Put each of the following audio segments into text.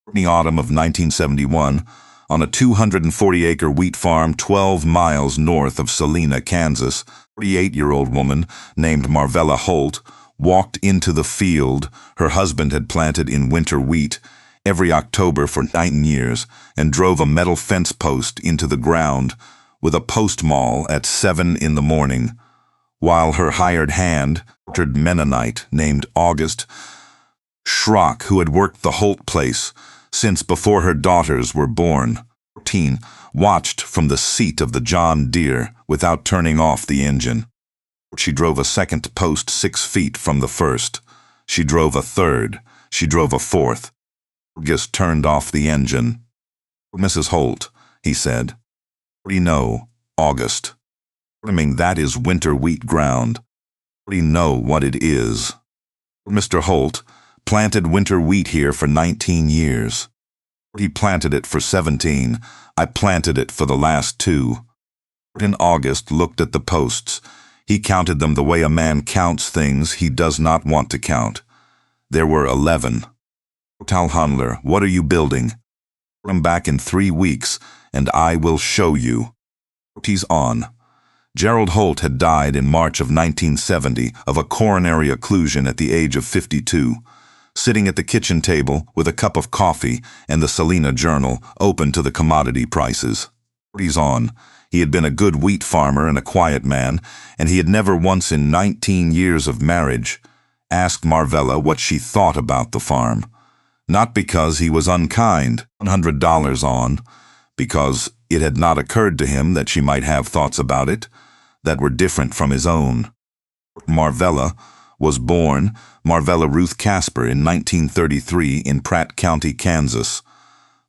In the autumn of 1971, on a 240-acre wheat farm 12 miles north of Salina, Kansas, a 48-year-old woman named Marvella Holt walked into the field her husband had planted in winter wheat every October for 9 years and drove a metal fence post into the ground with a post maul at 7 in the morning, while her hired hand, a Mennonite named Aske, Schrock, who had worked the Holt place since before her daughters were born, 14, watched from the seat of the John Deere without turning off the engine. She drove a second post 6 feet from the first. She drove a third. She drove a fourth. Aske turned off the engine. "Mrs. Holt," he said. "What do you know, August? That is winter wheat ground. What do you know what it is?" "Mr. Holt planted winter wheat here for 19 years. He planted it for 17. I planted it for the last 2. In August looked at the posts. He counted them the way a man counts things he does not want to count. There were 11. "Tal Hundler, what are you building?" "Come back in 3 weeks, and I will show you." He's on. Gerald Holt had died in March of 1970 of a coronary occlusion at the age of 52. Sitting at the kitchen table with a cup of coffee and the Salina Journal open to the commodity prices. He's on. He had been a good wheat farmer and a quiet man, and he had never once in 19 years of marriage asked Marvella what she thought about the farm. Not because he was unkind, $100 on, because it had not occurred to him that she might have thoughts about it that were different from his own. Marvella was born Marvella Ruth Casper in 1933 in Pratt County, Kansas,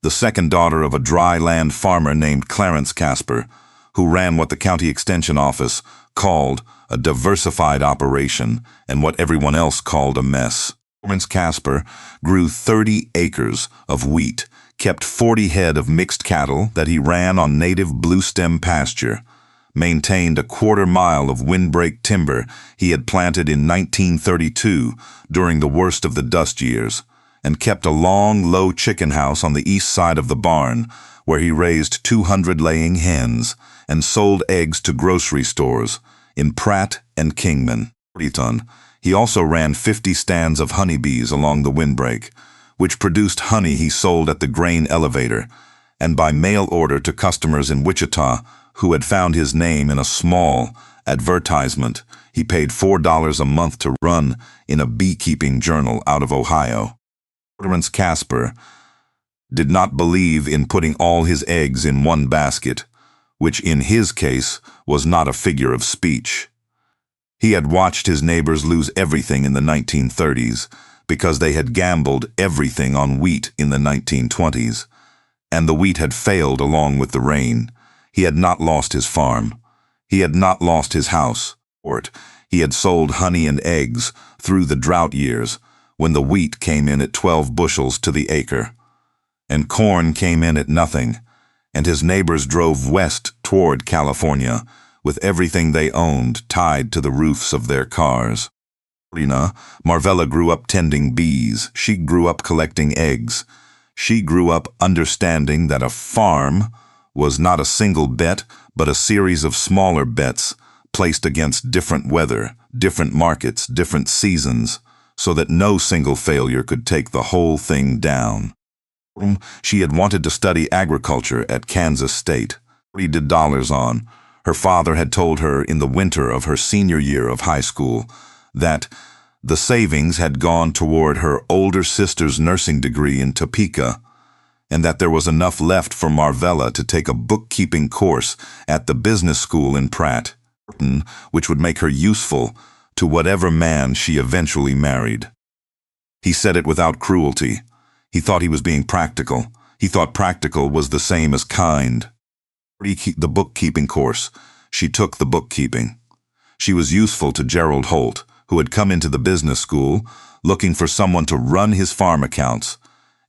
the second daughter of a dry land farmer named Clarence Casper, who ran what the county extension office called a diversified operation and what everyone else called a mess. Clarence Casper grew 30 acres of wheat, kept 40 head of mixed cattle that he ran on native bluestem pasture, maintained a 1/4 mile of windbreak timber he had planted in 1932 during the worst of the dust years, and kept a long, low chicken house on the east side of the barn where he raised 200 laying hens and sold eggs to grocery stores in Pratt and Kingman. He also ran 50 stands of honeybees along the windbreak, which produced honey he sold at the grain elevator and by mail order to customers in Wichita who had found his name in a small advertisement he paid $4 a month to run in a beekeeping journal out of Ohio. Clarence Casper did not believe in putting all his eggs in one basket, which in his case was not a figure of speech. He had watched his neighbors lose everything in the 1930s because they had gambled everything on wheat in the 1920s, and the wheat had failed along with the rain. He had not lost his farm. He had not lost his house. He had sold honey and eggs through the drought years when the wheat came in at 12 bushels to the acre, and corn came in at nothing, and his neighbors drove west toward California with everything they owned tied to the roofs of their cars. Marvella grew up tending bees. She grew up collecting eggs. She grew up understanding that a farm was not a single bet, but a series of smaller bets placed against different weather, different markets, different seasons, so that no single failure could take the whole thing down. She had wanted to study agriculture at Kansas State. She did dollars on. Her father had told her in the winter of her senior year of high school that the savings had gone toward her older sister's nursing degree in Topeka, and that there was enough left for Marvella to take a bookkeeping course at the business school in Pratt, which would make her useful to whatever man she eventually married. He said it without cruelty. He thought he was being practical. He thought practical was the same as kind. The bookkeeping course. She took the bookkeeping. She was useful to Gerald Holt, who had come into the business school looking for someone to run his farm accounts,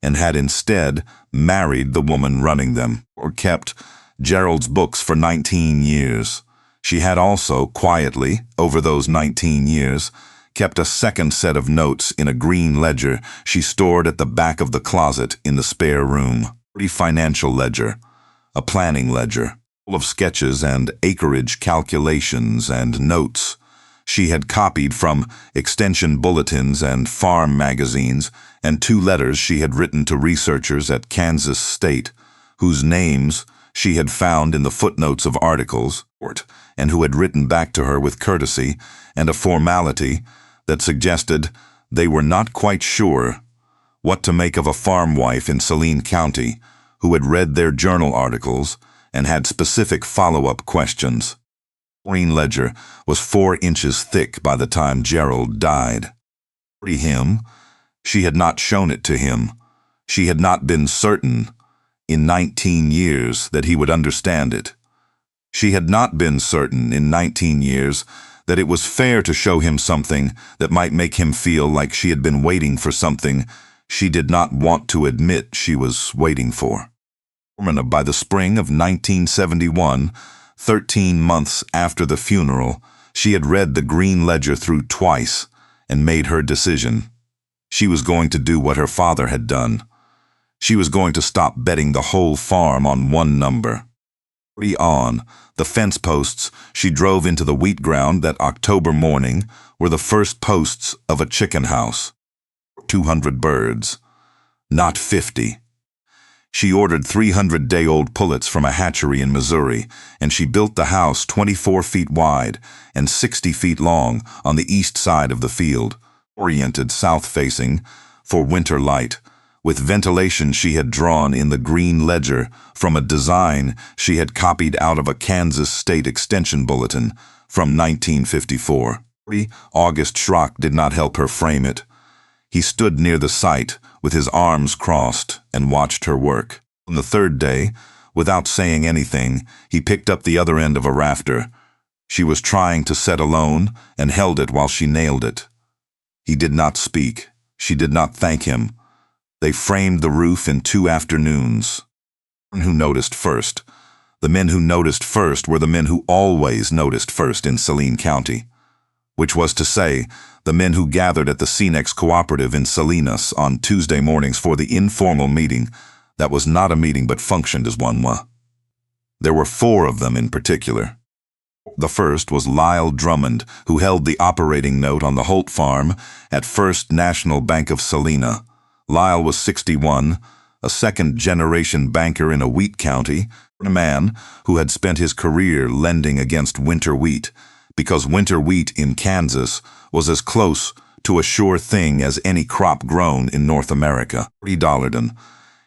and had instead married the woman running them, or kept Gerald's books for 19 years. She had also, quietly, over those 19 years, kept a second set of notes in a green ledger she stored at the back of the closet in the spare room. A financial ledger, a planning ledger, full of sketches and acreage calculations and notes she had copied from extension bulletins and farm magazines, and 2 letters she had written to researchers at Kansas State, whose names she had found in the footnotes of articles, and who had written back to her with courtesy and a formality that suggested they were not quite sure what to make of a farm wife in Saline County who had read their journal articles and had specific follow-up questions. Green ledger was 4 inches thick by the time Gerald died. Him, she had not shown it to him. She had not been certain in 19 years that he would understand it. She had not been certain in 19 years that it was fair to show him something that might make him feel like she had been waiting for something she did not want to admit she was waiting for. By the spring of 1971, 13 months after the funeral, she had read the green ledger through twice and made her decision. She was going to do what her father had done. She was going to stop betting the whole farm on one number. On the fence posts she drove into the wheat ground that October morning were the first posts of a chicken house. 200 birds, not 50. She ordered 300-day-old pullets from a hatchery in Missouri, and she built the house 24 feet wide and 60 feet long on the east side of the field, oriented south-facing, for winter light, with ventilation she had drawn in the green ledger from a design she had copied out of a Kansas State Extension bulletin from 1954. August Schrock did not help her frame it. He stood near the site with his arms crossed and watched her work. On the 3rd day, without saying anything, he picked up the other end of a rafter. She was trying to set alone and held it while she nailed it. He did not speak. She did not thank him. They framed the roof in 2 afternoons. Who noticed first? The men who noticed first were the men who always noticed first in Saline County, which was to say, the men who gathered at the Cenex cooperative in Salina on Tuesday mornings for the informal meeting that was not a meeting but functioned as one. There were 4 of them in particular. The first was Lyle Drummond, who held the operating note on the Holt farm at First National Bank of Salina. Lyle was 61, a second-generation banker in a wheat county, a man who had spent his career lending against winter wheat, because winter wheat in Kansas was as close to a sure thing as any crop grown in North America.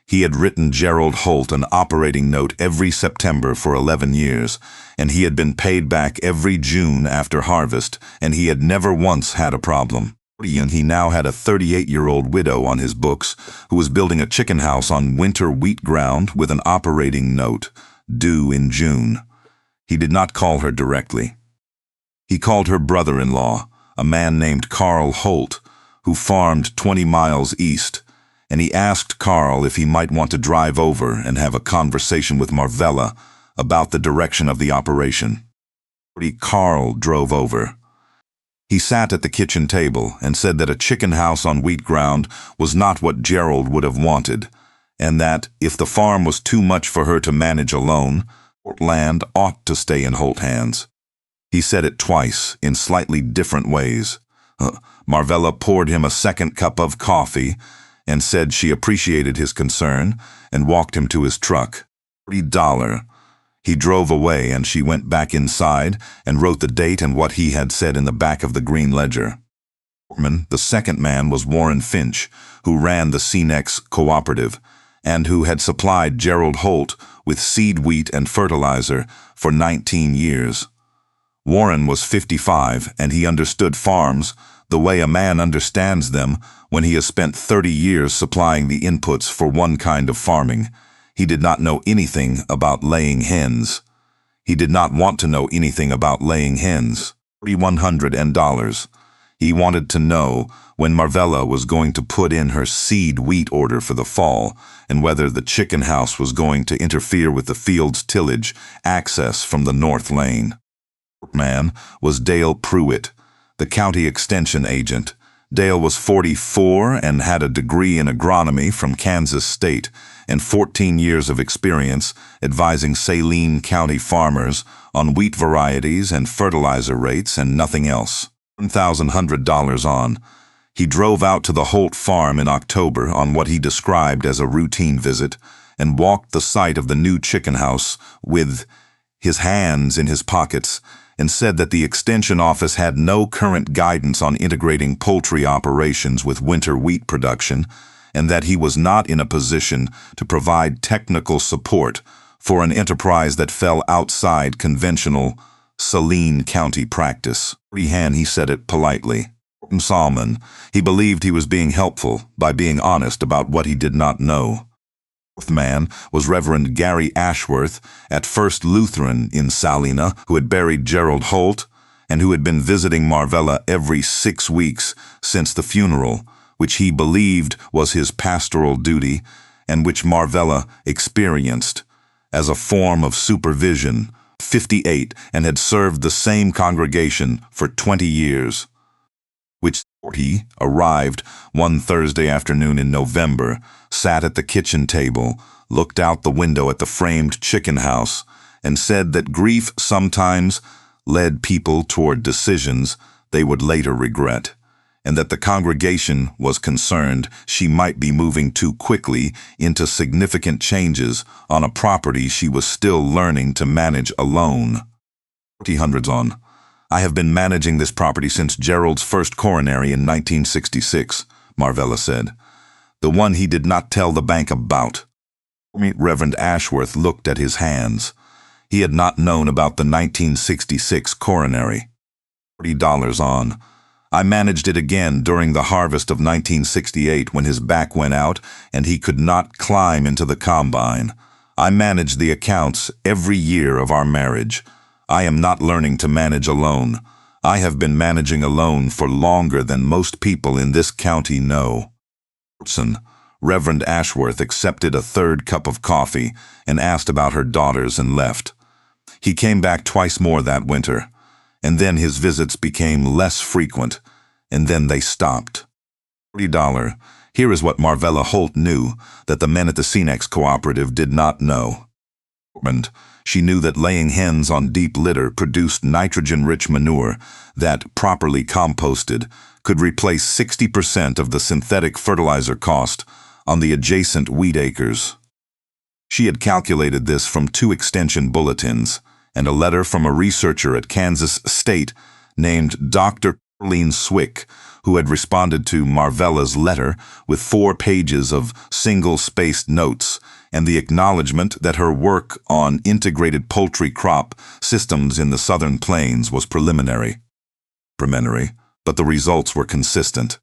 He had written Gerald Holt an operating note every September for 11 years, and he had been paid back every June after harvest, and he had never once had a problem. He now had a 38-year-old widow on his books who was building a chicken house on winter wheat ground with an operating note, due in June. He did not call her directly. He called her brother-in-law, a man named Carl Holt, who farmed 20 miles east, and he asked Carl if he might want to drive over and have a conversation with Marvella about the direction of the operation. Carl drove over. He sat at the kitchen table and said that a chicken house on wheat ground was not what Gerald would have wanted, and that, if the farm was too much for her to manage alone, land ought to stay in Holt hands. He said it twice, in slightly different ways. Marvella poured him a second cup of coffee and said she appreciated his concern and walked him to his truck. $30. He drove away and she went back inside and wrote the date and what he had said in the back of the green ledger. The second man was Warren Finch, who ran the Cenex cooperative and who had supplied Gerald Holt with seed wheat and fertilizer for 19 years. Warren was 55 and he understood farms the way a man understands them when he has spent 30 years supplying the inputs for one kind of farming. He did not know anything about laying hens. He did not want to know anything about laying hens. $3,100. He wanted to know when Marvella was going to put in her seed wheat order for the fall and whether the chicken house was going to interfere with the field's tillage access from the north lane. Man was Dale Pruitt, the county extension agent. Dale was 44 and had a degree in agronomy from Kansas State and 14 years of experience advising Saline County farmers on wheat varieties and fertilizer rates and nothing else. $1,100 on. He drove out to the Holt farm in October on what he described as a routine visit and walked the site of the new chicken house with his hands in his pockets and said that the extension office had no current guidance on integrating poultry operations with winter wheat production and that he was not in a position to provide technical support for an enterprise that fell outside conventional Saline County practice. He said it politely. Salmon, he believed he was being helpful by being honest about what he did not know. The fourth man was Reverend Gary Ashworth at First Lutheran in Salina, who had buried Gerald Holt and who had been visiting Marvella every 6 weeks since the funeral, which he believed was his pastoral duty and which Marvella experienced as a form of supervision, 58, and had served the same congregation for 20 years. Which he arrived one Thursday afternoon in November, sat at the kitchen table, looked out the window at the framed chicken house, and said that grief sometimes led people toward decisions they would later regret, and that the congregation was concerned she might be moving too quickly into significant changes on a property she was still learning to manage alone. 40 on. I have been managing this property since Gerald's first coronary in 1966, Marvella said. The one he did not tell the bank about. Reverend Ashworth looked at his hands. He had not known about the 1966 coronary. $40 on. I managed it again during the harvest of 1968 when his back went out and he could not climb into the combine. I managed the accounts every year of our marriage. I am not learning to manage alone. I have been managing alone for longer than most people in this county know. Reverend Ashworth accepted a third cup of coffee and asked about her daughters and left. He came back twice more that winter, and then his visits became less frequent, and then they stopped. $40. Here is what Marvella Holt knew that the men at the Cenex cooperative did not know. She knew that laying hens on deep litter produced nitrogen-rich manure that, properly composted, could replace 60% of the synthetic fertilizer cost on the adjacent wheat acres. She had calculated this from 2 extension bulletins and a letter from a researcher at Kansas State named Dr. Caroline Swick, who had responded to Marvella's letter with 4 pages of single-spaced notes and the acknowledgement that her work on integrated poultry crop systems in the southern plains was preliminary, but the results were consistent.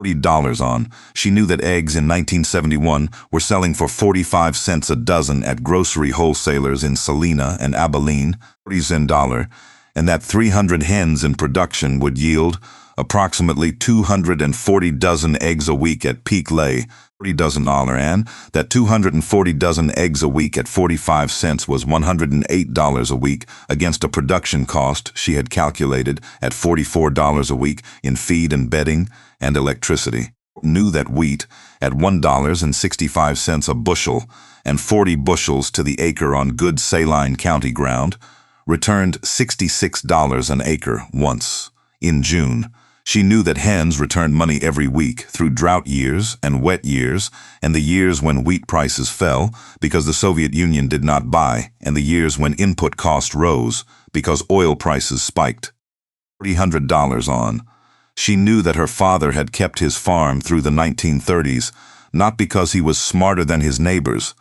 $40 on. She knew that eggs in 1971 were selling for 45 cents a dozen at grocery wholesalers in Salina and Abilene, $40, and that 300 hens in production would yield approximately 240 dozen eggs a week at peak lay, $40, and that 240 dozen eggs a week at 45 cents was $108 a week against a production cost she had calculated at $44 a week in feed and bedding and electricity. Knew that wheat at $1.65 a bushel and 40 bushels to the acre on good Saline County ground returned $66 an acre once. In June, she knew that hens returned money every week through drought years and wet years and the years when wheat prices fell because the Soviet Union did not buy and the years when input cost rose because oil prices spiked. $300 on. She knew that her father had kept his farm through the 1930s, not because he was smarter than his neighbors,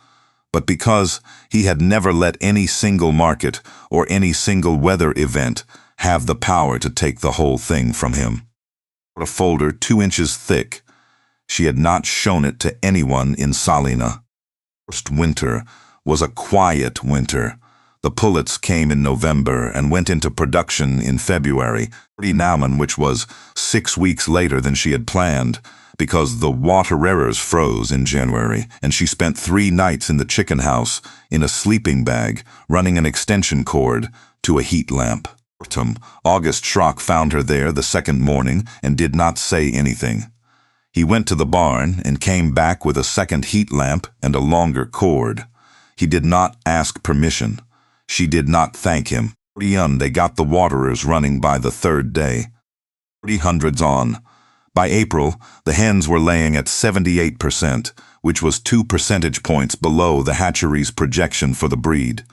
but because he had never let any single market or any single weather event have the power to take the whole thing from him. A folder 2 inches thick. She had not shown it to anyone in Salina. First winter was a quiet winter. The pullets came in November and went into production in February, which was 6 weeks later than she had planned, because the waterers froze in January, and she spent 3 nights in the chicken house in a sleeping bag, running an extension cord to a heat lamp. August Schrock found her there the second morning and did not say anything. He went to the barn and came back with a second heat lamp and a longer cord. He did not ask permission. She did not thank him. They got the waterers running by the third day. 300s on. By April, the hens were laying at 78%, which was 2 percentage points below the hatchery's projection for the breed.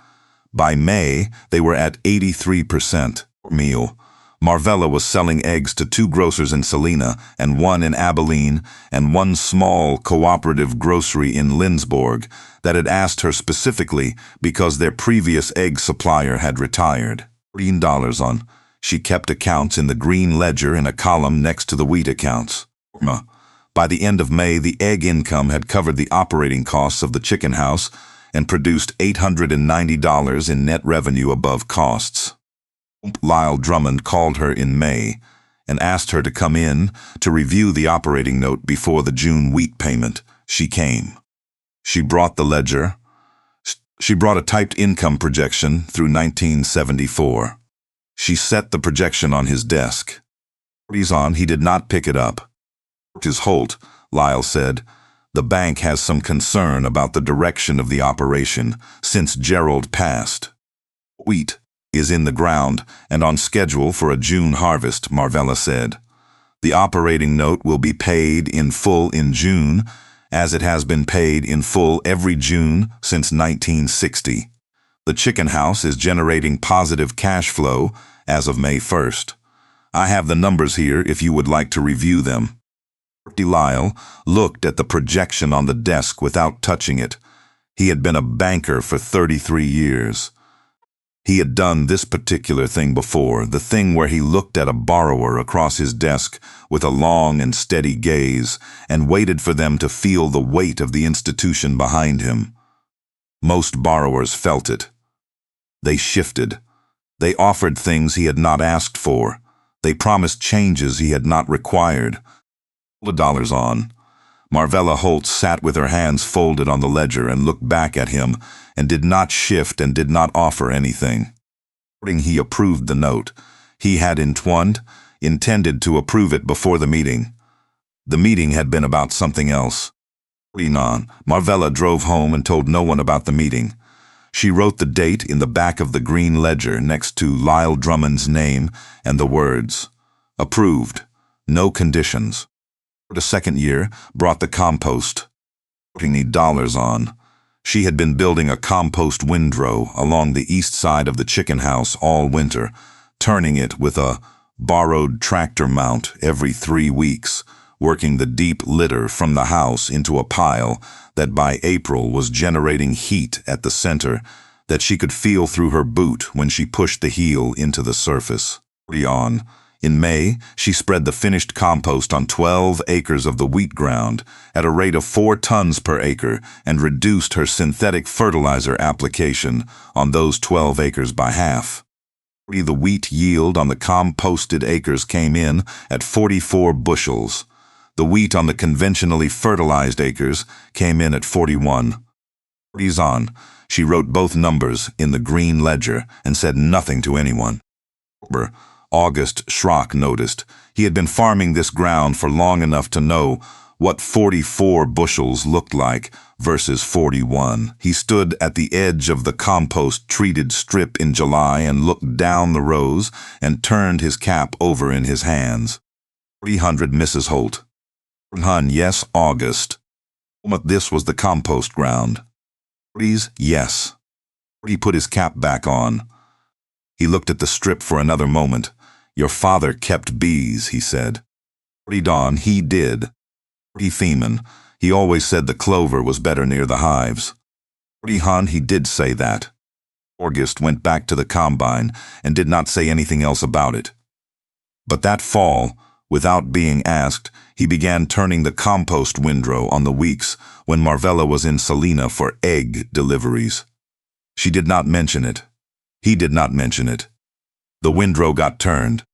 By May, they were at 83%. Meal. Marvella was selling eggs to 2 grocers in Salina and 1 in Abilene and 1 small cooperative grocery in Lindsborg that had asked her specifically because their previous egg supplier had retired. $14 on. She kept accounts in the green ledger in a column next to the wheat accounts. By the end of May, the egg income had covered the operating costs of the chicken house and produced $890 in net revenue above costs. Lyle Drummond called her in May and asked her to come in to review the operating note before the June wheat payment. She came. She brought the ledger. She brought a typed income projection through 1974. She set the projection on his desk. He did not pick it up. "Ms. Holt," Lyle said, "the bank has some concern about the direction of the operation since Gerald passed. Wheat is in the ground and on schedule for a June harvest," Marvella said. "The operating note will be paid in full in June, as it has been paid in full every June since 1960. The chicken house is generating positive cash flow as of May 1st. I have the numbers here if you would like to review them." Lyle looked at the projection on the desk without touching it. He had been a banker for 33 years. He had done this particular thing before, the thing where he looked at a borrower across his desk with a long and steady gaze and waited for them to feel the weight of the institution behind him. Most borrowers felt it. They shifted. They offered things he had not asked for. They promised changes he had not required. $1 on. Marvella Holt sat with her hands folded on the ledger and looked back at him and did not shift and did not offer anything. He approved the note. He had intended to approve it before the meeting. The meeting had been about something else. Marvella drove home and told no one about the meeting. She wrote the date in the back of the green ledger next to Lyle Drummond's name and the words, "Approved. No conditions." The second year brought the compost. $40 on. She had been building a compost windrow along the east side of the chicken house all winter, turning it with a borrowed tractor mount every 3 weeks, working the deep litter from the house into a pile that by April was generating heat at the center that she could feel through her boot when she pushed the heel into the surface. In May, she spread the finished compost on 12 acres of the wheat ground at a rate of 4 tons per acre and reduced her synthetic fertilizer application on those 12 acres by half. The wheat yield on the composted acres came in at 44 bushels. The wheat on the conventionally fertilized acres came in at 41. She wrote both numbers in the green ledger and said nothing to anyone. August Schrock noticed. He had been farming this ground for long enough to know what 44 bushels looked like versus 41. He stood at the edge of the compost-treated strip in July and looked down the rows and turned his cap over in his hands. 300 Mrs. Holt. Yes, August. This was the compost ground. Please, yes. He put his cap back on. He looked at the strip for another moment. "Your father kept bees," he said. Dawn, he did. Feeman, he always said the clover was better near the hives. He did say that. August went back to the combine and did not say anything else about it. But that fall, without being asked, he began turning the compost windrow on the weeks when Marvella was in Salina for egg deliveries. She did not mention it. He did not mention it. The windrow got turned.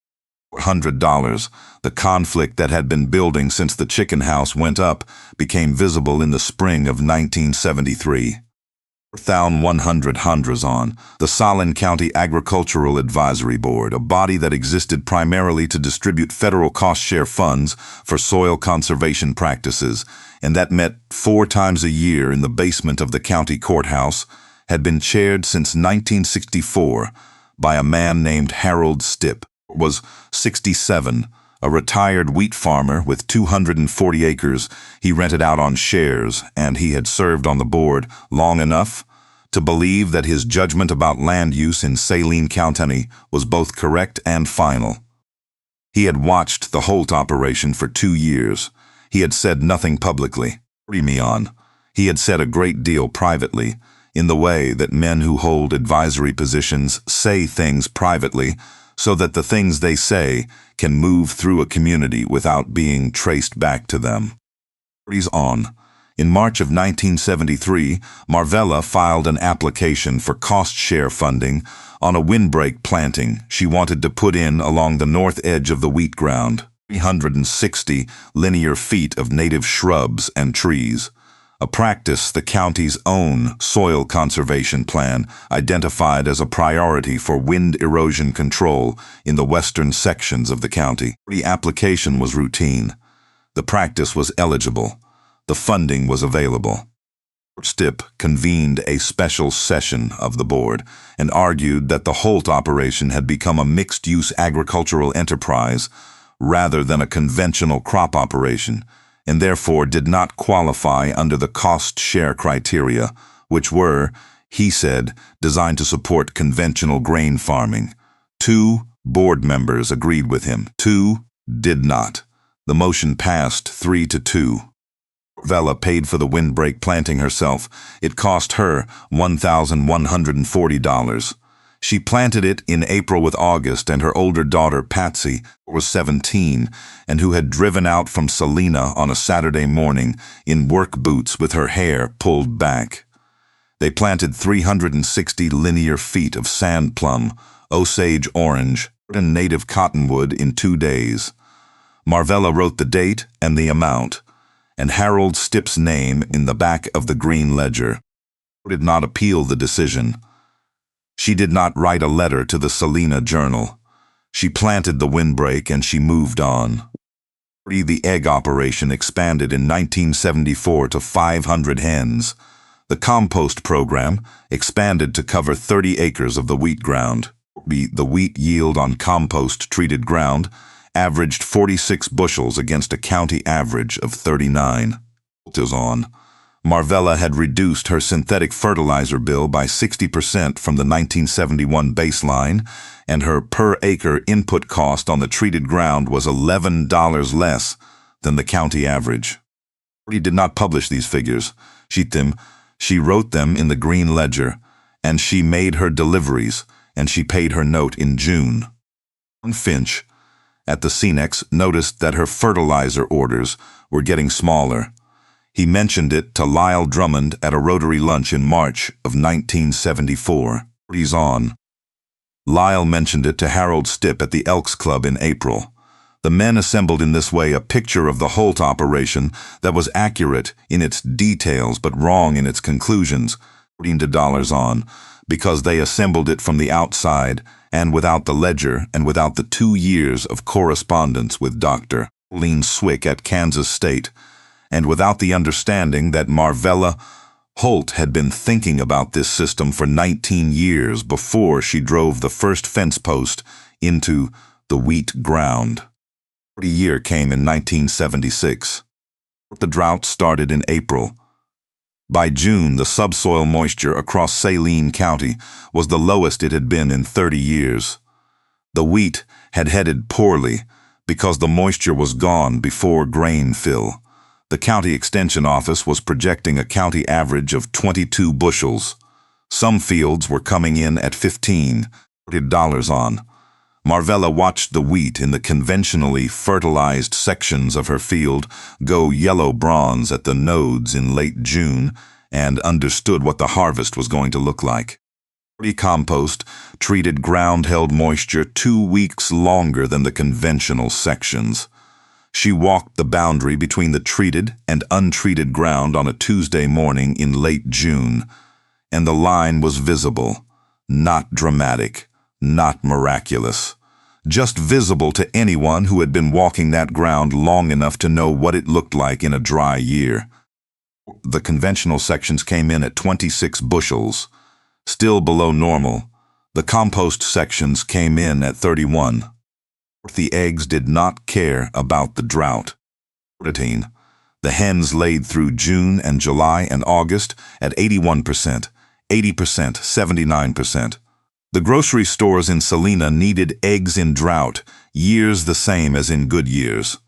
$100. The conflict that had been building since the chicken house went up became visible in the spring of 1973. 4,100 on the Saline County Agricultural Advisory Board, a body that existed primarily to distribute federal cost-share funds for soil conservation practices, and that met 4 times a year in the basement of the county courthouse, had been chaired since 1964 by a man named Harold Stipp. Was 67, a retired wheat farmer with 240 acres he rented out on shares, and he had served on the board long enough to believe that his judgment about land use in Saline County was both correct and final. He had watched the Holt operation for 2 years. He had said nothing publicly. He had said a great deal privately, in the way that men who hold advisory positions say things privately, so that the things they say can move through a community without being traced back to them. In March of 1973, Marvella filed an application for cost-share funding on a windbreak planting she wanted to put in along the north edge of the wheat ground, 360 linear feet of native shrubs and trees, a practice the county's own soil conservation plan identified as a priority for wind erosion control in the western sections of the county. The application was routine. The practice was eligible. The funding was available. Stipp convened a special session of the board and argued that the Holt operation had become a mixed-use agricultural enterprise rather than a conventional crop operation, and therefore did not qualify under the cost-share criteria, which were, he said, designed to support conventional grain farming. 2 board members agreed with him. 2 did not. The motion passed 3-2. Marvella paid for the windbreak planting herself. It cost her $1,140. She planted it in April with August, and her older daughter, Patsy, was 17, and who had driven out from Salina on a Saturday morning in work boots with her hair pulled back. They planted 360 linear feet of sand plum, Osage orange, and native cottonwood in 2 days. Marvella wrote the date and the amount, and Harold Stipp's name in the back of the green ledger. Did not appeal the decision. She did not write a letter to the Salina Journal. She planted the windbreak and she moved on. The egg operation expanded in 1974 to 500 hens. The compost program expanded to cover 30 acres of the wheat ground. The wheat yield on compost-treated ground averaged 46 bushels against a county average of 39. Marvella had reduced her synthetic fertilizer bill by 60% from the 1971 baseline, and her per-acre input cost on the treated ground was $11 less than the county average. She did not publish these figures. She wrote them in the green ledger, and she made her deliveries, and she paid her note in June. Finch, at the Cenex, noticed that her fertilizer orders were getting smaller. He mentioned it to Lyle Drummond at a Rotary lunch in March of 1974. Lyle mentioned it to Harold Stipp at the Elks Club in April. The men assembled in this way a picture of the Holt operation that was accurate in its details but wrong in its conclusions, because they assembled it from the outside and without the ledger and without the 2 years of correspondence with Dr. Lean Swick at Kansas State, and without the understanding that Marvella Holt had been thinking about this system for 19 years before she drove the first fence post into the wheat ground. The year came in 1976. The drought started in April. By June, the subsoil moisture across Saline County was the lowest it had been in 30 years. The wheat had headed poorly because the moisture was gone before grain fill. The county extension office was projecting a county average of 22 bushels. Some fields were coming in at $15 on. Marvella watched the wheat in the conventionally fertilized sections of her field go yellow-bronze at the nodes in late June and understood what the harvest was going to look like. Compost-treated ground held moisture 2 weeks longer than the conventional sections. She walked the boundary between the treated and untreated ground on a Tuesday morning in late June. and the line was visible, not dramatic, not miraculous, just visible to anyone who had been walking that ground long enough to know what it looked like in a dry year. The conventional sections came in at 26 bushels, still below normal. The compost sections came in at 31. The eggs did not care about the drought. The hens laid through June and July and August at 81%, 80%, 79%. The grocery stores in Salina needed eggs in drought, years the same as in good years.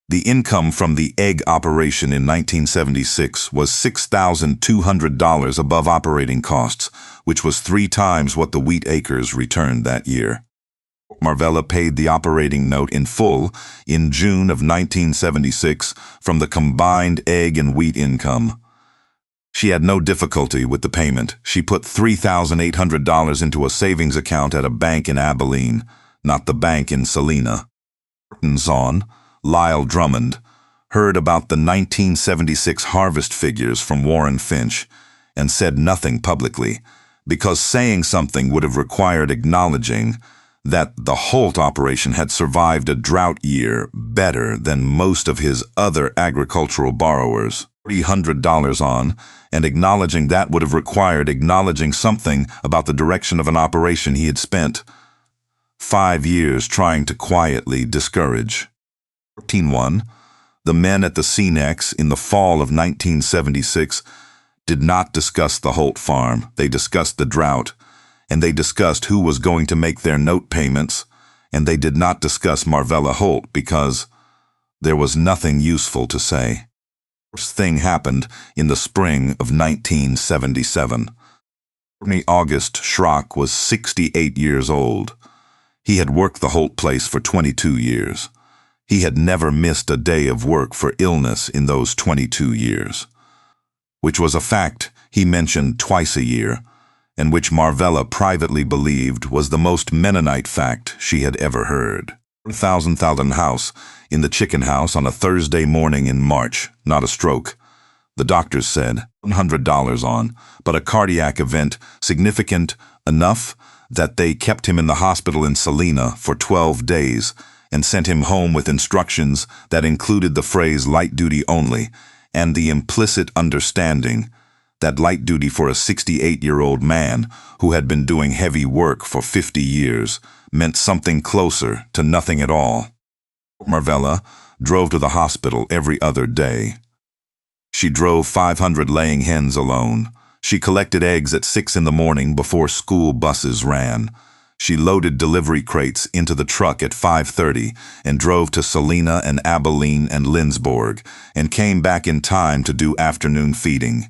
The income from the egg operation in 1976 was $6,200 above operating costs, which was 3 times what the wheat acres returned that year. Marvella paid the operating note in full in June of 1976 from the combined egg and wheat income. She had no difficulty with the payment. She put $3,800 into a savings account at a bank in Abilene, not the bank in Salina. Lyle Drummond heard about the 1976 harvest figures from Warren Finch and said nothing publicly, because saying something would have required acknowledging that the Holt operation had survived a drought year better than most of his other agricultural borrowers. $300 on, and acknowledging that would have required acknowledging something about the direction of an operation he had spent 5 years trying to quietly discourage. 14.1. The men at the CNEX in the fall of 1976 did not discuss the Holt farm. They discussed the drought, and they discussed who was going to make their note payments, and they did not discuss Marvella Holt because there was nothing useful to say. The first thing happened in the spring of 1977. August Schrock was 68 years old. He had worked the Holt place for 22 years. He had never missed a day of work for illness in those 22 years, which was a fact he mentioned twice a year, and which Marvella privately believed was the most Mennonite fact she had ever heard. 1,000 house in the chicken house on a Thursday morning in March, not a stroke. The doctors said $100 on, but a cardiac event significant enough that they kept him in the hospital in Salina for 12 days and sent him home with instructions that included the phrase light duty only and the implicit understanding that light duty for a 68-year-old man who had been doing heavy work for 50 years meant something closer to nothing at all. Marvella drove to the hospital every other day. She drove 500 laying hens alone. She collected eggs at 6 in the morning before school buses ran. She loaded delivery crates into the truck at 5:30 and drove to Salina and Abilene and Lindsborg and came back in time to do afternoon feeding.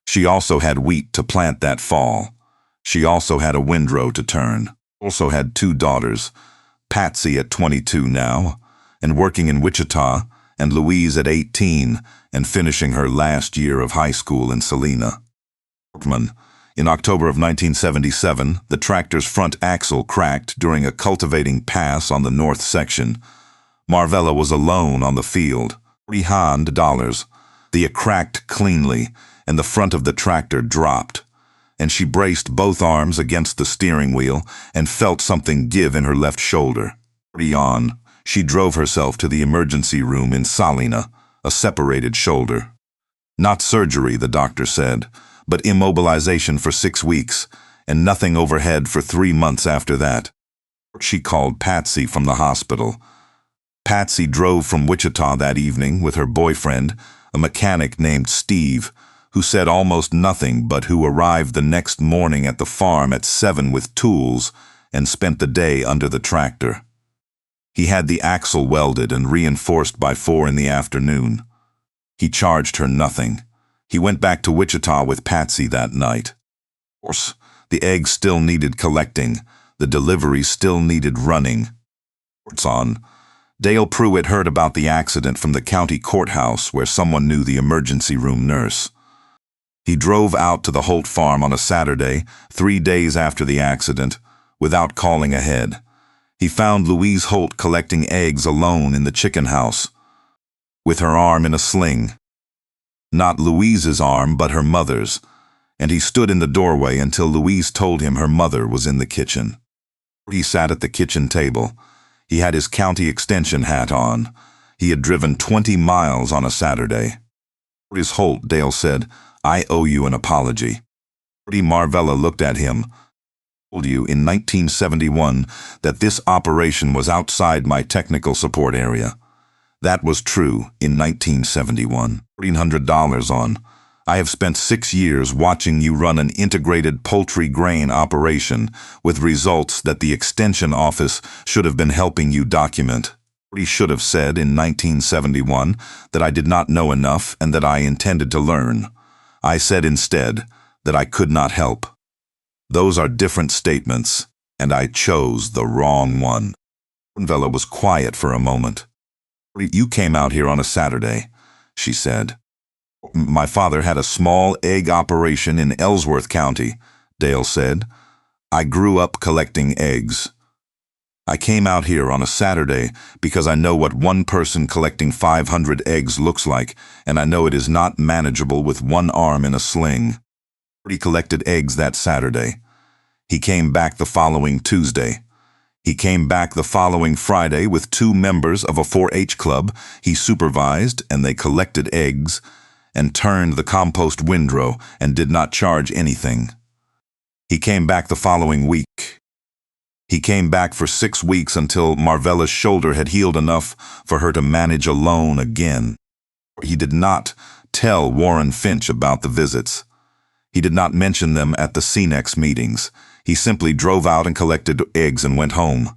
She also had wheat to plant that fall. She also had a windrow to turn. Also had 2 daughters, Patsy at 22 now, and working in Wichita, and Louise at 18 and finishing her last year of high school in Salina. In October of 1977, the tractor's front axle cracked during a cultivating pass on the north section. Marvella was alone on the field. $300. The cracked cleanly, and the front of the tractor dropped, and she braced both arms against the steering wheel and felt something give in her left shoulder. On, she drove herself to the emergency room in Salina, a separated shoulder. Not surgery, the doctor said, but immobilization for 6 weeks, and nothing overhead for 3 months after that. She called Patsy from the hospital. Patsy drove from Wichita that evening with her boyfriend, a mechanic named Steve, who said almost nothing but who arrived the next morning at the farm at 7 with tools and spent the day under the tractor. He had the axle welded and reinforced by 4 in the afternoon. He charged her nothing. He went back to Wichita with Patsy that night. Of course, the eggs still needed collecting. The delivery still needed running. Dale Pruitt heard about the accident from the county courthouse where someone knew the emergency room nurse. He drove out to the Holt farm on a Saturday, 3 days after the accident, without calling ahead. He found Louise Holt collecting eggs alone in the chicken house, with her arm in a sling. Not Louise's arm, but her mother's. and he stood in the doorway until Louise told him her mother was in the kitchen. He sat at the kitchen table. He had his county extension hat on. He had driven 20 miles on a Saturday. "Ms. Holt," Dale said, "I owe you an apology." Marvella looked at him. "I told you in 1971 that this operation was outside my technical support area." That was true in 1971. $1,400 on. "I have spent 6 years watching you run an integrated poultry grain operation with results that the Extension Office should have been helping you document." He should have said in 1971 that I did not know enough and that I intended to learn. I said instead that I could not help. Those are different statements, and I chose the wrong one. Marvella was quiet for a moment. "You came out here on a Saturday," she said. "My father had a small egg operation in Ellsworth County," Dale said. "I grew up collecting eggs. I came out here on a Saturday because I know what one person collecting 500 eggs looks like, and I know it is not manageable with one arm in a sling." He collected eggs that Saturday. He came back the following Tuesday. He came back the following Friday with 2 members of a 4-H club he supervised, and they collected eggs and turned the compost windrow and did not charge anything. He came back the following week. He came back for 6 weeks until Marvella's shoulder had healed enough for her to manage alone again. He did not tell Warren Finch about the visits. He did not mention them at the CNEX meetings. He simply drove out and collected eggs and went home.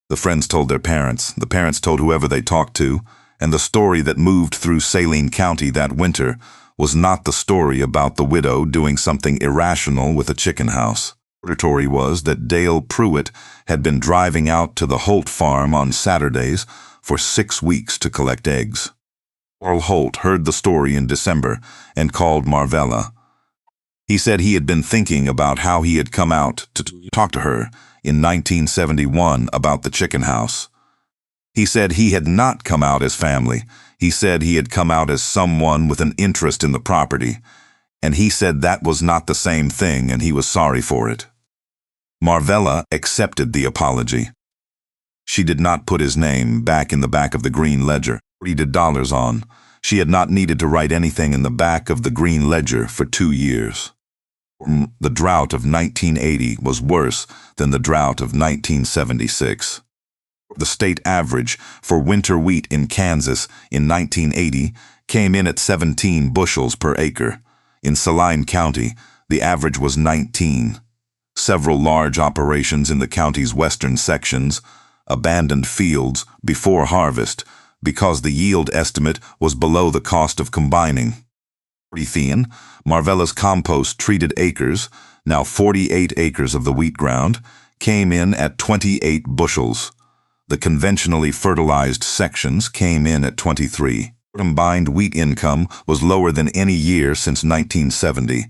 The friends told their parents. The parents told whoever they talked to, and the story that moved through Saline County that winter was not the story about the widow doing something irrational with a chicken house. The story was that Dale Pruitt had been driving out to the Holt farm on Saturdays for 6 weeks to collect eggs. Marvella Holt heard the story in December and called Marvella. He said he had been thinking about how he had come out to talk to her in 1971 about the chicken house. He said he had not come out as family. He said he had come out as someone with an interest in the property, and he said that was not the same thing and he was sorry for it. Marvella accepted the apology. She did not put his name back in the back of the green ledger. $40 on. She had not needed to write anything in the back of the green ledger for 2 years. The drought of 1980 was worse than the drought of 1976. The state average for winter wheat in Kansas in 1980 came in at 17 bushels per acre. In Saline County, the average was 19. Several large operations in the county's western sections abandoned fields before harvest because the yield estimate was below the cost of combining. Marvella's compost-treated acres, now 48 acres of the wheat ground, came in at 28 bushels. The conventionally fertilized sections came in at 23. Combined wheat income was lower than any year since 1970,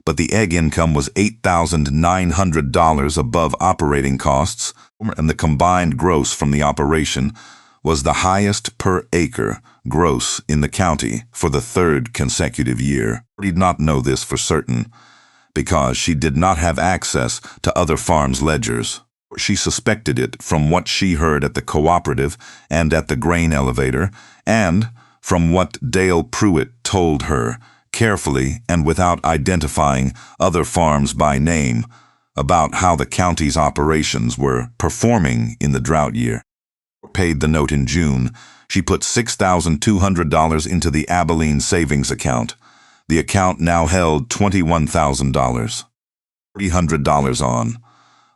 but the egg income was $8,900 above operating costs, and the combined gross from the operation was the highest per acre gross in the county for the 3rd consecutive year. She did not know this for certain, because she did not have access to other farms' ledgers. She suspected it from what she heard at the cooperative and at the grain elevator, and from what Dale Pruitt told her, carefully and without identifying other farms by name, about how the county's operations were performing in the drought year. Paid the note in June. She put $6,200 into the Abilene savings account. The account now held $21,000. $300 on.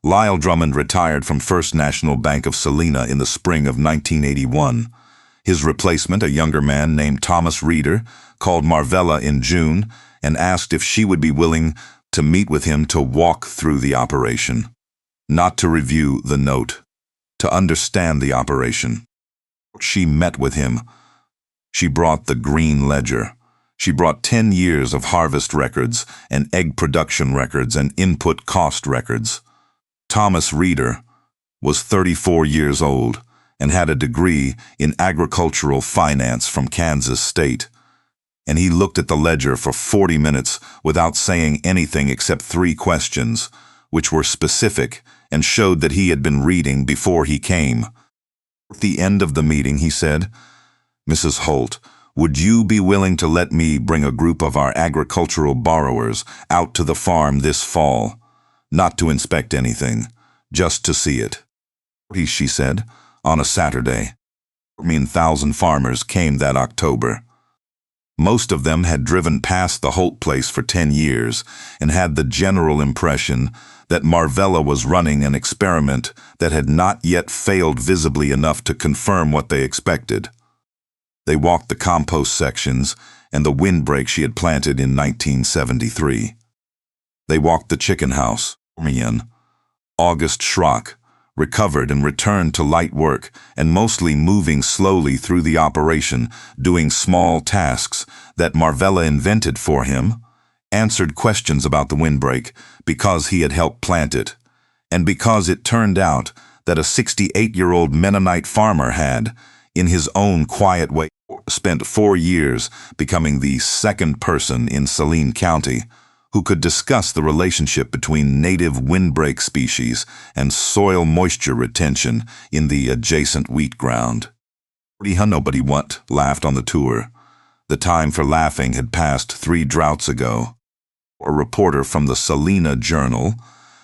Lyle Drummond retired from First National Bank of Salina in the spring of 1981. His replacement, a younger man named Thomas Reeder, called Marvella in June and asked if she would be willing to meet with him to walk through the operation. Not to review the note, to understand the operation. She met with him. She brought the green ledger. She brought 10 years of harvest records and egg production records and input cost records. Thomas Reeder was 34 years old and had a degree in agricultural finance from Kansas State. and he looked at the ledger for 40 minutes without saying anything except 3 questions, which were specific and showed that he had been reading before he came. At the end of the meeting, he said, "Mrs. Holt, would you be willing to let me bring a group of our agricultural borrowers out to the farm this fall? Not to inspect anything, just to see it." She said, "On a Saturday." 1,000 farmers came that October. Most of them had driven past the Holt place for 10 years and had the general impression that Marvella was running an experiment that had not yet failed visibly enough to confirm what they expected. They walked the compost sections and the windbreak she had planted in 1973. They walked the chicken house. August Schrock recovered and returned to light work and mostly moving slowly through the operation, doing small tasks that Marvella invented for him, answered questions about the windbreak because he had helped plant it, and because it turned out that a 68-year-old Mennonite farmer had, in his own quiet way, spent 4 years becoming the second person in Saline County who could discuss the relationship between native windbreak species and soil moisture retention in the adjacent wheat ground. Nobody laughed on the tour. The time for laughing had passed 3 droughts ago. A reporter from the Salina Journal,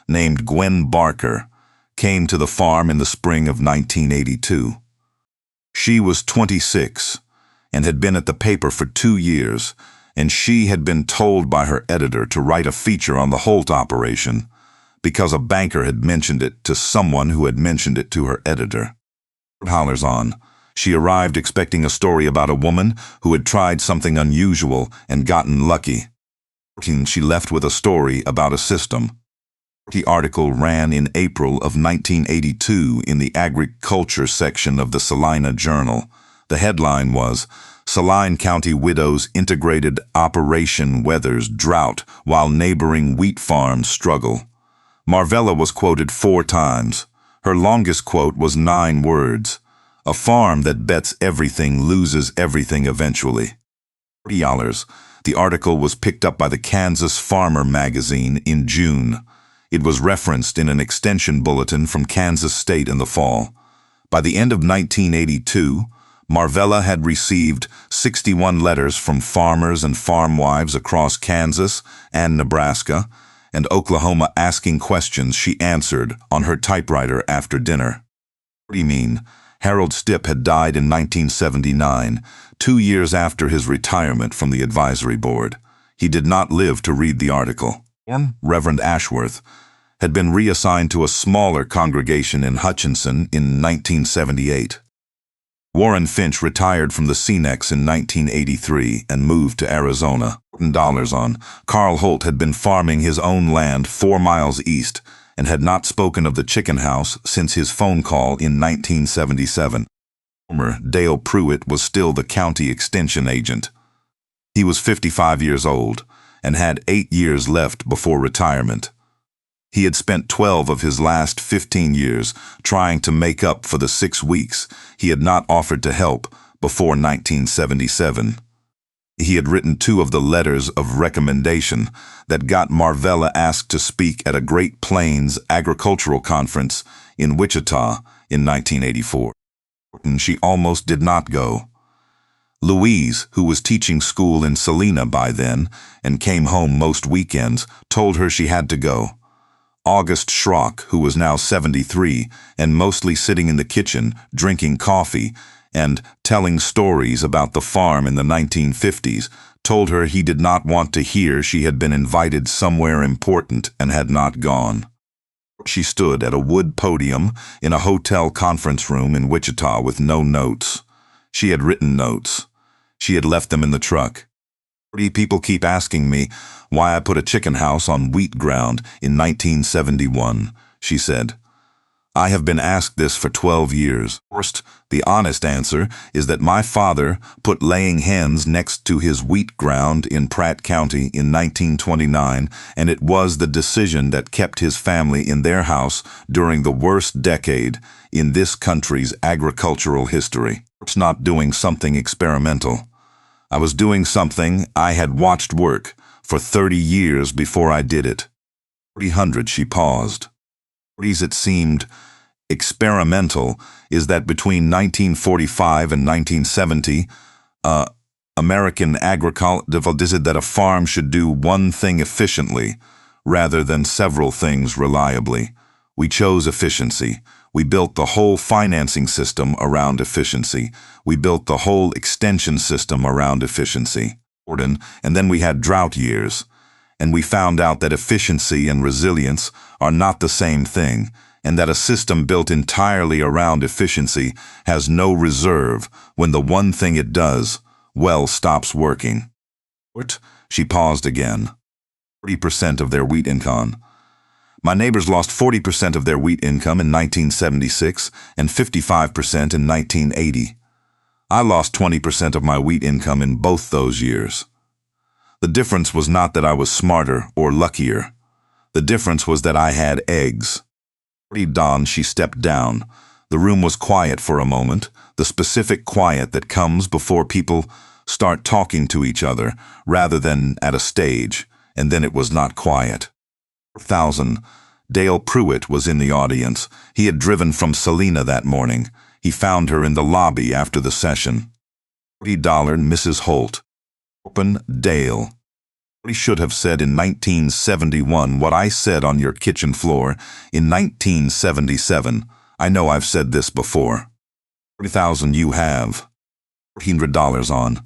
named Gwen Barker, came to the farm in the spring of 1982. She was 26 and had been at the paper for 2 years, and she had been told by her editor to write a feature on the Holt operation because a banker had mentioned it to someone who had mentioned it to her editor. Hollers on. She arrived expecting a story about a woman who had tried something unusual and gotten lucky. She left with a story about a system. The article ran in April of 1982 in the agriculture section of the Salina Journal. The headline was, "Saline County Widows Integrated Operation Weathers Drought While Neighboring Wheat Farms Struggle." Marvella was quoted 4 times. Her longest quote was 9 words. "A farm that bets everything loses everything eventually." $40. The article was picked up by the Kansas Farmer magazine in June. It was referenced in an extension bulletin from Kansas State in the fall. By the end of 1982, Marvella had received 61 letters from farmers and farm wives across Kansas and Nebraska and Oklahoma asking questions she answered on her typewriter after dinner. "What do you mean?" Harold Stipp had died in 1979, 2 years after his retirement from the advisory board. He did not live to read the article. Reverend Ashworth had been reassigned to a smaller congregation in Hutchinson in 1978. Warren Finch retired from the CNEX in 1983 and moved to Arizona. $40 on. Carl Holt had been farming his own land 4 miles east and had not spoken of the chicken house since his phone call in 1977. Dale Pruitt was still the county extension agent. He was 55 years old and had 8 years left before retirement. He had spent 12 of his last 15 years trying to make up for the 6 weeks he had not offered to help before 1977. He had written 2 of the letters of recommendation that got Marvella asked to speak at a Great Plains agricultural conference in Wichita in 1984. She almost did not go. Louise, who was teaching school in Salina by then and came home most weekends, told her she had to go. August Schrock, who was now 73 and mostly sitting in the kitchen, drinking coffee and telling stories about the farm in the 1950s, told her he did not want to hear she had been invited somewhere important and had not gone. She stood at a wood podium in a hotel conference room in Wichita with no notes. She had written notes. She had left them in the truck. People keep asking me why I put a chicken house on wheat ground in 1971, she said. I have been asked this for 12 years. First, the honest answer is that my father put laying hens next to his wheat ground in Pratt County in 1929, and it was the decision that kept his family in their house during the worst decade in this country's agricultural history. It's not doing something experimental. I was doing something I had watched work for 30 years before I did it. 300, she paused. What it seemed experimental is that between 1945 and 1970, American agriculture decided that a farm should do one thing efficiently rather than several things reliably. We chose efficiency. We built the whole financing system around efficiency. We built the whole extension system around efficiency. And then we had drought years. And we found out that efficiency and resilience are not the same thing, and that a system built entirely around efficiency has no reserve when the one thing it does well stops working. What? She paused again. 40% of their wheat income. My neighbors lost 40% of their wheat income in 1976 and 55% in 1980. I lost 20% of my wheat income in both those years. The difference was not that I was smarter or luckier. The difference was that I had eggs. Dawn, she stepped down. The room was quiet for a moment, the specific quiet that comes before people start talking to each other rather than at a stage, and then it was not quiet. 4,000. Dale Pruitt was in the audience. He had driven from Salina that morning. He found her in the lobby after the session. $40, Mrs. Holt. Open, Dale. I should have said in 1971 what I said on your kitchen floor in 1977. I know I've said this before. 40,000 you have. $1,400 on.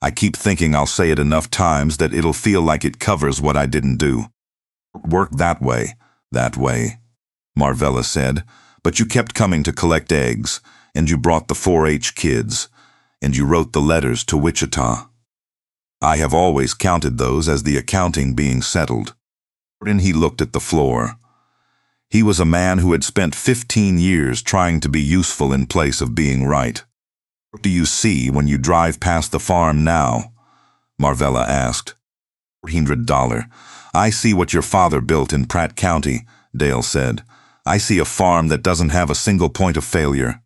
I keep thinking I'll say it enough times that it'll feel like it covers what I didn't do. Work that way, Marvella said, but you kept coming to collect eggs, and you brought the 4-H kids, and you wrote the letters to Wichita. I have always counted those as the accounting being settled. Then he looked at the floor. He was a man who had spent 15 years trying to be useful in place of being right. What do you see when you drive past the farm now? Marvella asked. $400. I see what your father built in Pratt County, Dale said. I see a farm that doesn't have a single point of failure.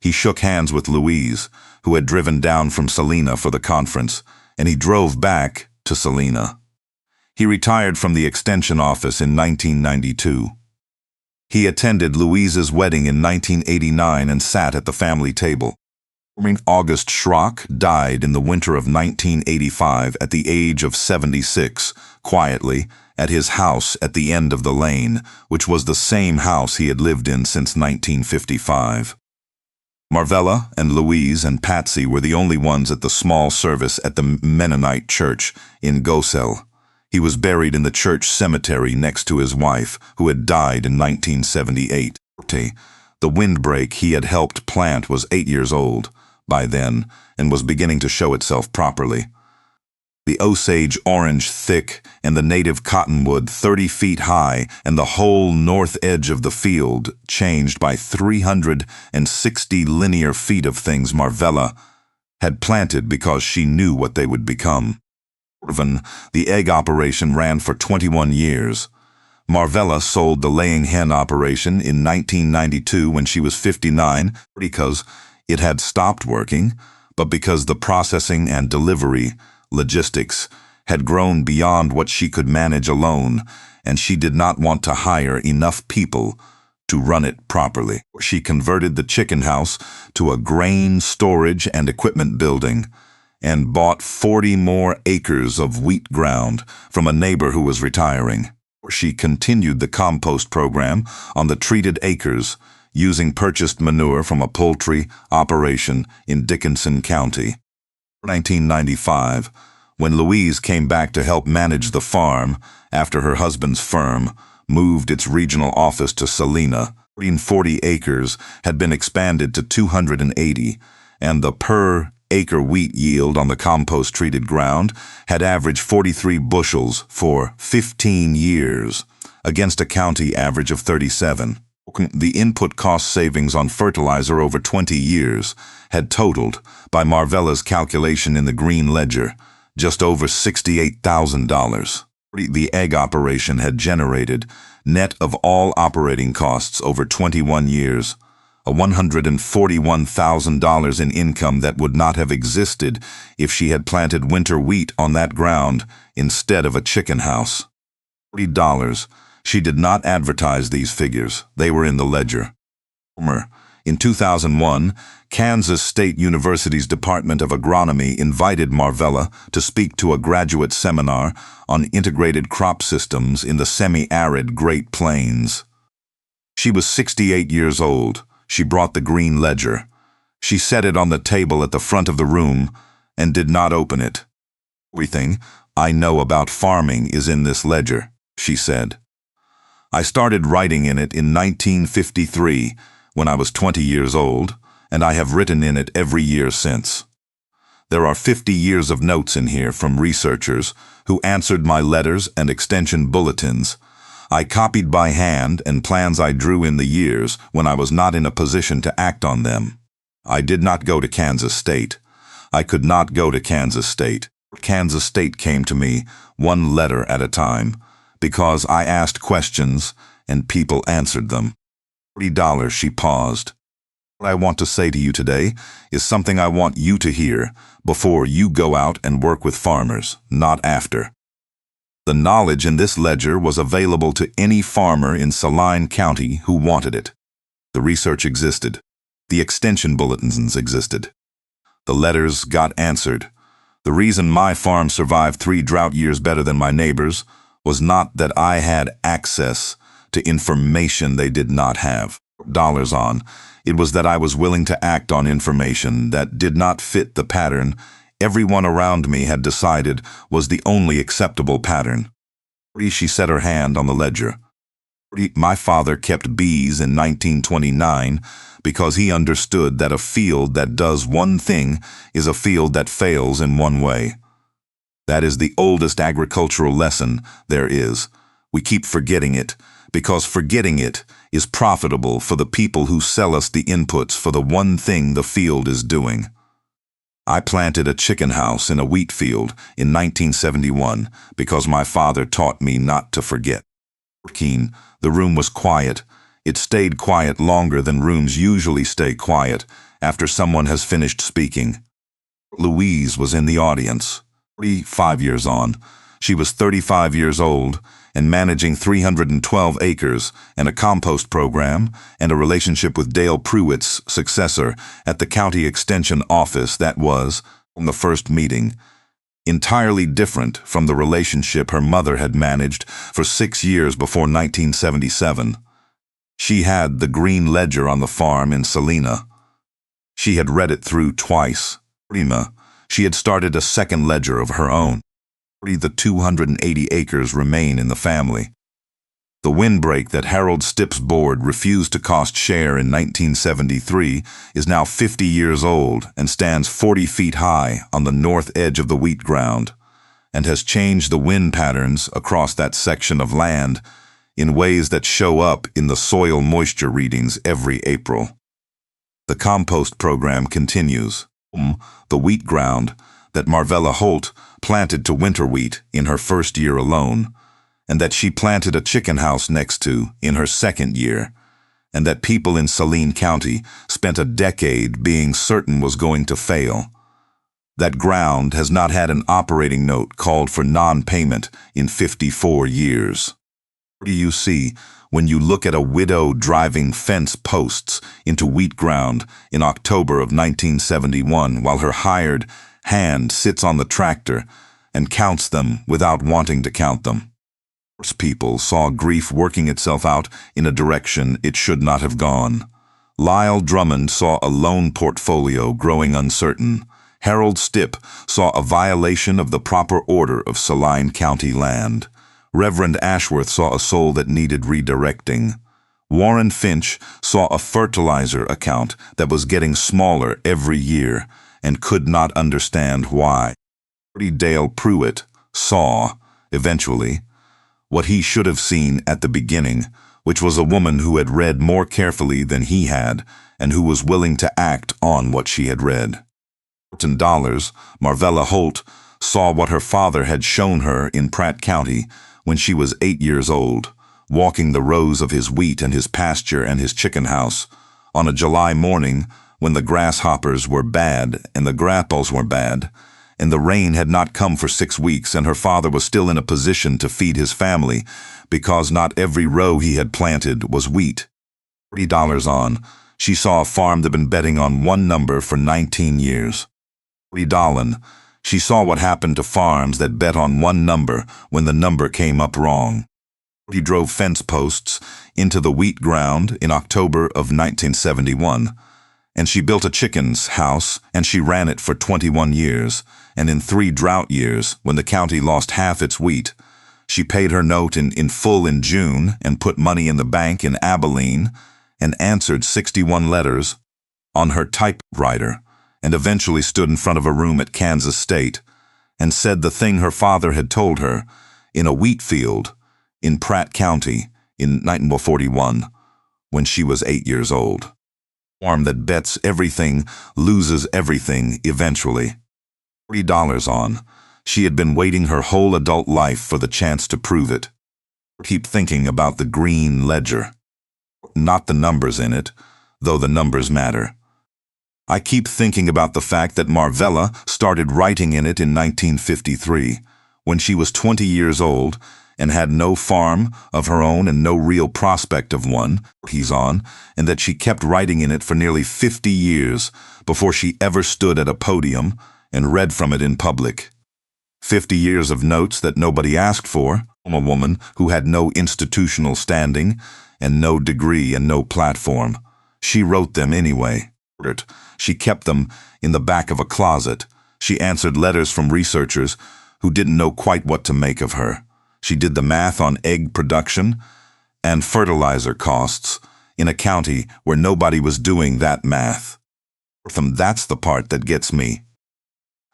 He shook hands with Louise, who had driven down from Salina for the conference, and he drove back to Salina. He retired from the extension office in 1992. He attended Louise's wedding in 1989 and sat at the family table. August Schrock died in the winter of 1985 at the age of 76, quietly, at his house at the end of the lane, which was the same house he had lived in since 1955. Marvella and Louise and Patsy were the only ones at the small service at the Mennonite church in Gosel. He was buried in the church cemetery next to his wife, who had died in 1978. The windbreak he had helped plant was 8 years old by then and was beginning to show itself properly. The Osage orange thick and the native cottonwood 30 feet high, and the whole north edge of the field changed by 360 linear feet of things Marvella had planted because she knew what they would become. The egg operation ran for 21 years. Marvella sold the laying hen operation in 1992 when she was 59 because it had stopped working, but because the processing and delivery logistics had grown beyond what she could manage alone, and she did not want to hire enough people to run it properly. She converted the chicken house to a grain storage and equipment building and bought 40 more acres of wheat ground from a neighbor who was retiring. She continued the compost program on the treated acres, using purchased manure from a poultry operation in Dickinson County. 1995, when Louise came back to help manage the farm after her husband's firm moved its regional office to Salina, 40 acres had been expanded to 280, and the per-acre wheat yield on the compost-treated ground had averaged 43 bushels for 15 years, against a county average of 37. The input cost savings on fertilizer over 20 years had totaled, by Marvella's calculation in the Green Ledger, just over $68,000. The egg operation had generated, net of all operating costs over 21 years, a $141,000 in income that would not have existed if she had planted winter wheat on that ground instead of a chicken house. $40. She did not advertise these figures. They were in the ledger. In 2001, Kansas State University's Department of Agronomy invited Marvella to speak to a graduate seminar on integrated crop systems in the semi-arid Great Plains. She was 68 years old. She brought the green ledger. She set it on the table at the front of the room and did not open it. "Everything I know about farming is in this ledger," she said. "I started writing in it in 1953 when I was 20 years old, and I have written in it every year since. There are 50 years of notes in here from researchers who answered my letters and extension bulletins. I copied by hand and plans I drew in the years when I was not in a position to act on them. I did not go to Kansas State. I could not go to Kansas State. Kansas State came to me one letter at a time because I asked questions and people answered them." $40. She paused. "What I want to say to you today is something I want you to hear before you go out and work with farmers, not after. The knowledge in this ledger was available to any farmer in Saline County who wanted it. The research existed. The extension bulletins existed. The letters got answered. The reason my farm survived 3 drought years better than my neighbors was not that I had access to information they did not have. It was that I was willing to act on information that did not fit the pattern everyone around me had decided was the only acceptable pattern." She set her hand on the ledger. "My father kept bees in 1929 because he understood that a field that does one thing is a field that fails in one way. That is the oldest agricultural lesson there is. We keep forgetting it, because forgetting it is profitable for the people who sell us the inputs for the one thing the field is doing. I planted a chicken house in a wheat field in 1971 because my father taught me not to forget." The room was quiet. It stayed quiet longer than rooms usually stay quiet after someone has finished speaking. Louise was in the audience. 45 years on. She was 35 years old and managing 312 acres and a compost program and a relationship with Dale Pruitt's successor at the county extension office that was, from the first meeting, entirely different from the relationship her mother had managed for 6 years before 1977. She had the green ledger on the farm in Salina. She had read it through twice. She had started a second ledger of her own. The 280 acres remain in the family. The windbreak that Harold Stipp's board refused to cost share in 1973 is now 50 years old and stands 40 feet high on the north edge of the wheat ground, and has changed the wind patterns across that section of land in ways that show up in the soil moisture readings every April. The compost program continues. The wheat ground that Marvella Holt planted to winter wheat in her first year alone, and that she planted a chicken house next to in her second year, and that people in Saline County spent a decade being certain was going to fail. That ground has not had an operating note called for non-payment in 54 years. What do you see when you look at a widow driving fence posts into wheat ground in October of 1971 while her hired hand sits on the tractor and counts them without wanting to count them? People saw grief working itself out in a direction it should not have gone. Lyle Drummond saw a loan portfolio growing uncertain. Harold Stipp saw a violation of the proper order of Saline County land. Reverend Ashworth saw a soul that needed redirecting. Warren Finch saw a fertilizer account that was getting smaller every year and could not understand why. Dale Pruitt saw, eventually, what he should have seen at the beginning, which was a woman who had read more carefully than he had and who was willing to act on what she had read. Marvella Holt saw what her father had shown her in Pratt County when she was 8 years old, walking the rows of his wheat and his pasture and his chicken house, On a July morning, when the grasshoppers were bad and the grapples were bad, and the rain had not come for 6 weeks, and her father was still in a position to feed his family because not every row he had planted was wheat. $40 on, she saw a farm that had been betting on one number for 19 years. $40. She saw what happened to farms that bet on one number when the number came up wrong. He drove fence posts into the wheat ground in October of 1971, and she built a chicken's house, and she ran it for 21 years, and in 3 drought years, when the county lost half its wheat, she paid her note in full in June and put money in the bank in Abilene and answered 61 letters on her typewriter, and eventually stood in front of a room at Kansas State and said the thing her father had told her in a wheat field in Pratt County in 1941 when she was 8 years old. Farm that bets everything loses everything eventually. $40 on. She had been waiting her whole adult life for the chance to prove it. Keep thinking about the green ledger. Not the numbers in it, though the numbers matter. I keep thinking about the fact that Marvella started writing in it in 1953, when she was 20 years old and had no farm of her own and no real prospect of one he's on, and that she kept writing in it for nearly 50 years before she ever stood at a podium and read from it in public. 50 years of notes that nobody asked for, from a woman who had no institutional standing and no degree and no platform. She wrote them anyway. She kept them in the back of a closet. She answered letters from researchers who didn't know quite what to make of her. She did the math on egg production and fertilizer costs in a county where nobody was doing that math. That's the part that gets me.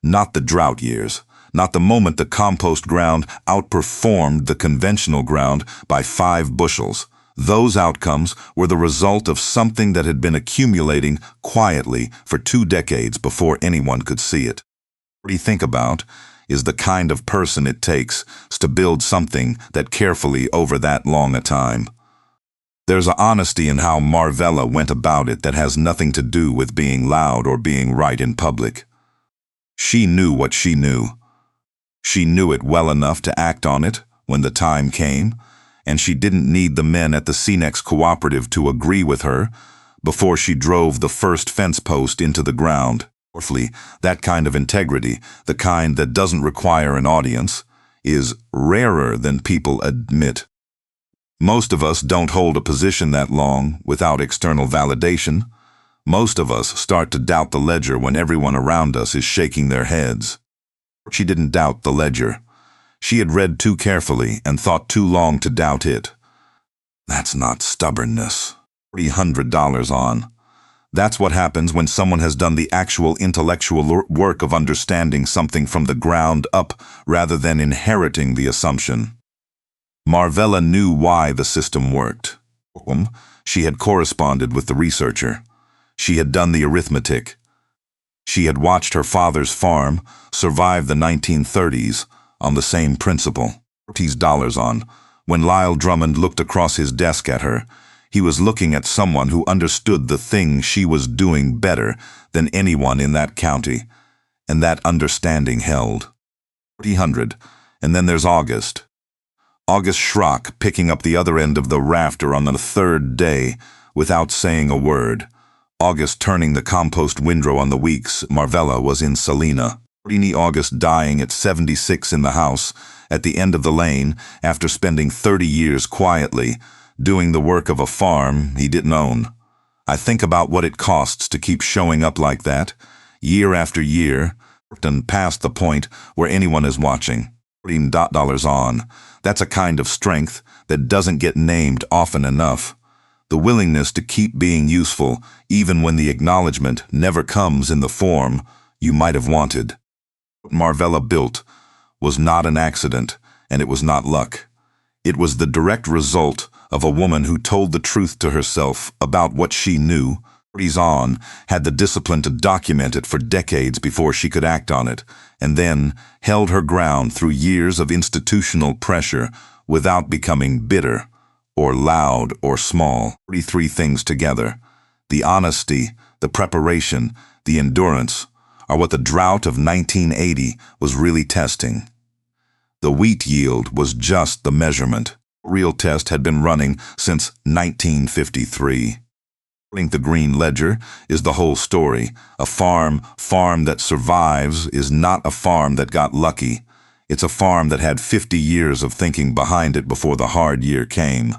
Not the drought years, not the moment the compost ground outperformed the conventional ground by 5 bushels. Those outcomes were the result of something that had been accumulating quietly for 2 decades before anyone could see it. What you think about is the kind of person it takes to build something that carefully over that long a time. There's an honesty in how Marvella went about it that has nothing to do with being loud or being right in public. She knew what she knew. She knew it well enough to act on it when the time came, and she didn't need the men at the Cenex cooperative to agree with her before she drove the first fence post into the ground. Fourthly, that kind of integrity, the kind that doesn't require an audience, is rarer than people admit. Most of us don't hold a position that long without external validation. Most of us start to doubt the ledger when everyone around us is shaking their heads. She didn't doubt the ledger. She had read too carefully and thought too long to doubt it. That's not stubbornness. $300 on. That's what happens when someone has done the actual intellectual work of understanding something from the ground up rather than inheriting the assumption. Marvella knew why the system worked. She had corresponded with the researcher. She had done the arithmetic. She had watched her father's farm survive the 1930s on the same principle. $40 on. When Lyle Drummond looked across his desk at her, he was looking at someone who understood the thing she was doing better than anyone in that county, and that understanding held. 300. And then there's August. August Schrock picking up the other end of the rafter on the 3rd day without saying a word. August turning the compost windrow on the weeks Marvella was in Salina. August dying at 76 in the house at the end of the lane after spending 30 years quietly doing the work of a farm he didn't own. I think about what it costs to keep showing up like that, year after year, and past the point where anyone is watching. $14 on. That's a kind of strength that doesn't get named often enough. The willingness to keep being useful even when the acknowledgement never comes in the form you might have wanted. What Marvella built was not an accident, and it was not luck. It was the direct result of a woman who told the truth to herself about what she knew, had the discipline to document it for decades before she could act on it, and then held her ground through years of institutional pressure without becoming bitter or loud or small. 33 things together. The honesty, the preparation, the endurance are what the drought of 1980 was really testing. The wheat yield was just the measurement. Real test had been running since 1953. The Green Ledger is the whole story. A farm that survives is not a farm that got lucky. It's a farm that had 50 years of thinking behind it before the hard year came.